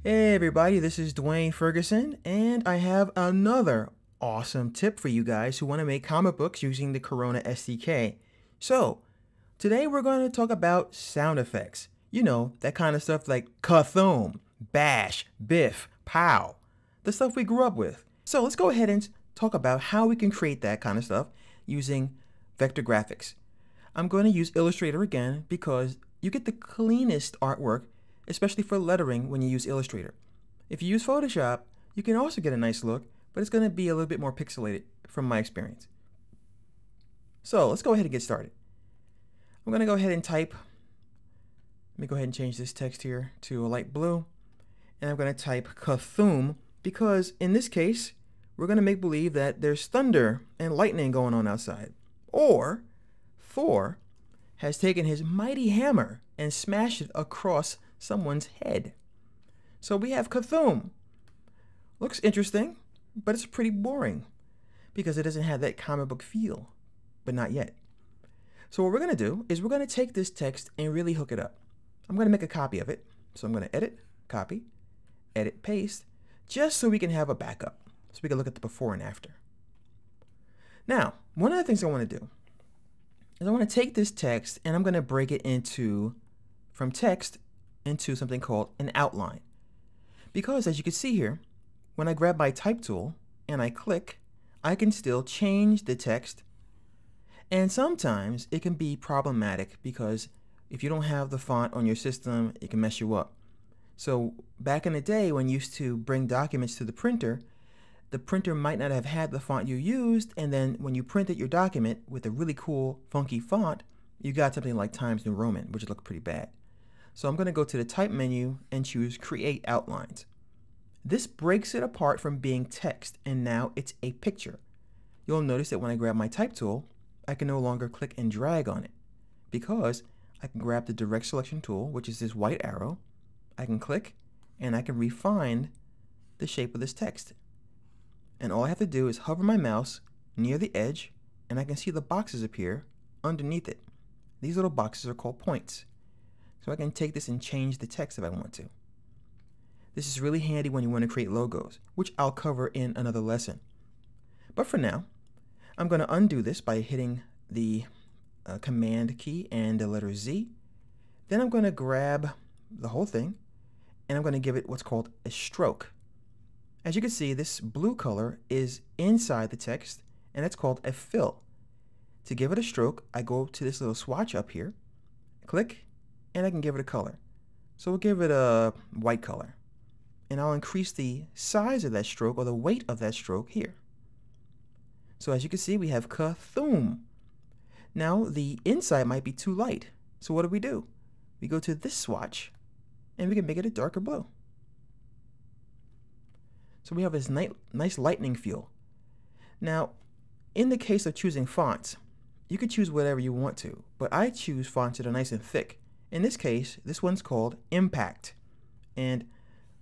Hey everybody, this is Dwayne Ferguson, and I have another awesome tip for you guys who want to make comic books using the Corona SDK. So, today we're going to talk about sound effects. You know, that kind of stuff like Kathoom, Bash, Biff, Pow, the stuff we grew up with. So let's go ahead and talk about how we can create that kind of stuff using vector graphics. I'm going to use Illustrator again because you get the cleanest artwork, especially for lettering when you use Illustrator. If you use Photoshop, you can also get a nice look, but it's going to be a little bit more pixelated from my experience. So let's go ahead and get started. I'm going to go ahead and type. Let me go ahead and change this text here to a light blue. And I'm going to type Kathoom because in this case, we're going to make believe that there's thunder and lightning going on outside. Or Thor has taken his mighty hammer and smashed it across someone's head. So we have Kathoom. Looks interesting, but it's pretty boring because it doesn't have that comic book feel, but not yet. So what we're going to do is we're going to take this text and really hook it up. I'm going to make a copy of it. So I'm going to edit, copy, edit, paste, just so we can have a backup, so we can look at the before and after. Now, one of the things I want to do is I want to take this text and I'm going to break it from text into something called an outline. Because as you can see here, when I grab my type tool and I click, I can still change the text. And sometimes it can be problematic because if you don't have the font on your system, it can mess you up. So back in the day when you used to bring documents to the printer might not have had the font you used, and then when you printed your document with a really cool, funky font, you got something like Times New Roman, which looked pretty bad. So I'm going to go to the Type menu and choose Create Outlines. This breaks it apart from being text, and now it's a picture. You'll notice that when I grab my Type tool, I can no longer click and drag on it, because I can grab the Direct Selection tool, which is this white arrow, I can click, and I can refine the shape of this text. And all I have to do is hover my mouse near the edge, and I can see the boxes appear underneath it. These little boxes are called points. So I can take this and change the text if I want to. This is really handy when you want to create logos, which I'll cover in another lesson. But for now, I'm going to undo this by hitting the Command key and the letter Z. Then I'm going to grab the whole thing, and I'm going to give it what's called a stroke. As you can see, this blue color is inside the text, and it's called a fill. To give it a stroke, I go to this little swatch up here, click, and I can give it a color. So we'll give it a white color. And I'll increase the size of that stroke, or the weight of that stroke here. So as you can see, we have Kathoom. Now the inside might be too light. So what do? We go to this swatch, and we can make it a darker blue. So we have this nice lightning feel. Now, in the case of choosing fonts, you could choose whatever you want to, but I choose fonts that are nice and thick. In this case, this one's called Impact. And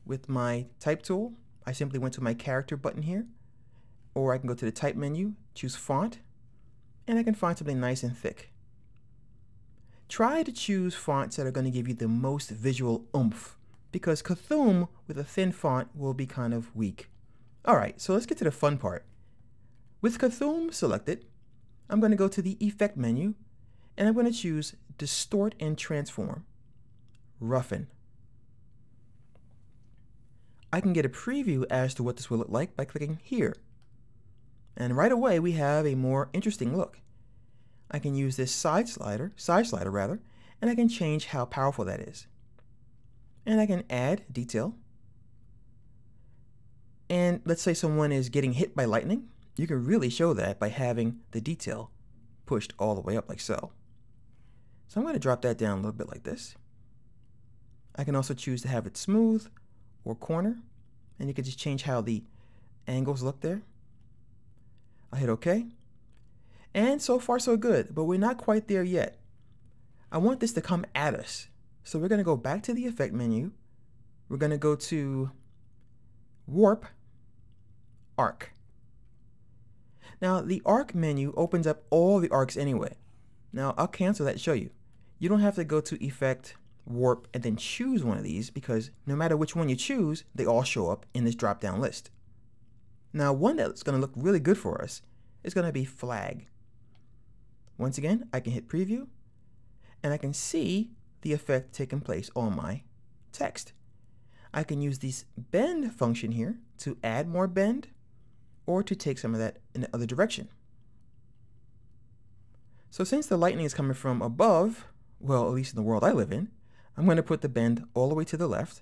with my Type tool, I simply went to my Character button here, or I can go to the Type menu, choose Font, and I can find something nice and thick. Try to choose fonts that are going to give you the most visual oomph, because Kathoom with a thin font will be kind of weak. Alright, so let's get to the fun part. With Kathoom selected, I'm going to go to the Effect menu, and I'm going to choose Distort and Transform, Roughen. I can get a preview as to what this will look like by clicking here. And right away we have a more interesting look. I can use this side slider, and I can change how powerful that is. And I can add detail. And let's say someone is getting hit by lightning. You can really show that by having the detail pushed all the way up like so. So I'm going to drop that down a little bit like this. I can also choose to have it smooth or corner, and you can just change how the angles look there. I'll hit OK. And so far so good, but we're not quite there yet. I want this to come at us. So we're going to go back to the Effect menu. We're going to go to Warp, Arc. Now the Arc menu opens up all the arcs anyway. Now I'll cancel that and show you. You don't have to go to Effect, warp, and then choose one of these, because no matter which one you choose, they all show up in this drop-down list. Now, one that's going to look really good for us is going to be flag. Once again, I can hit preview, and I can see the effect taking place on my text. I can use this bend function here to add more bend or to take some of that in the other direction. So since the lightning is coming from above, well, at least in the world I live in, I'm going to put the bend all the way to the left,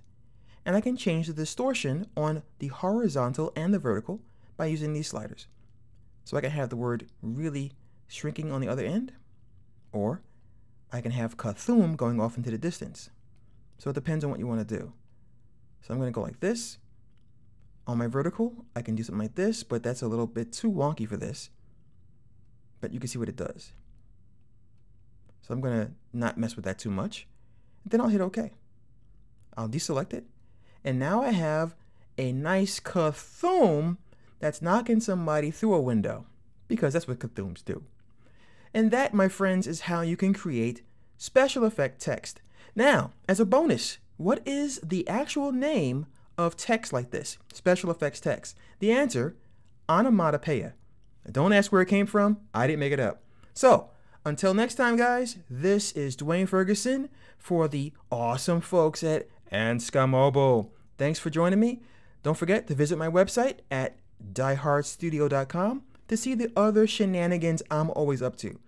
and I can change the distortion on the horizontal and the vertical by using these sliders. So I can have the word really shrinking on the other end, or I can have Cthulhu going off into the distance. So it depends on what you want to do. So I'm going to go like this. On my vertical, I can do something like this, but that's a little bit too wonky for this. But you can see what it does. So I'm going to not mess with that too much. Then I'll hit OK. I'll deselect it. And now I have a nice Cthulhu that's knocking somebody through a window, because that's what Cthulhus do. And that, my friends, is how you can create special effect text. Now, as a bonus, what is the actual name of text like this, special effects text? The answer, onomatopoeia. Don't ask where it came from. I didn't make it up. So, until next time, guys, this is Dwayne Ferguson for the awesome folks at Ansca Mobile. Thanks for joining me. Don't forget to visit my website at diehardstudio.com to see the other shenanigans I'm always up to.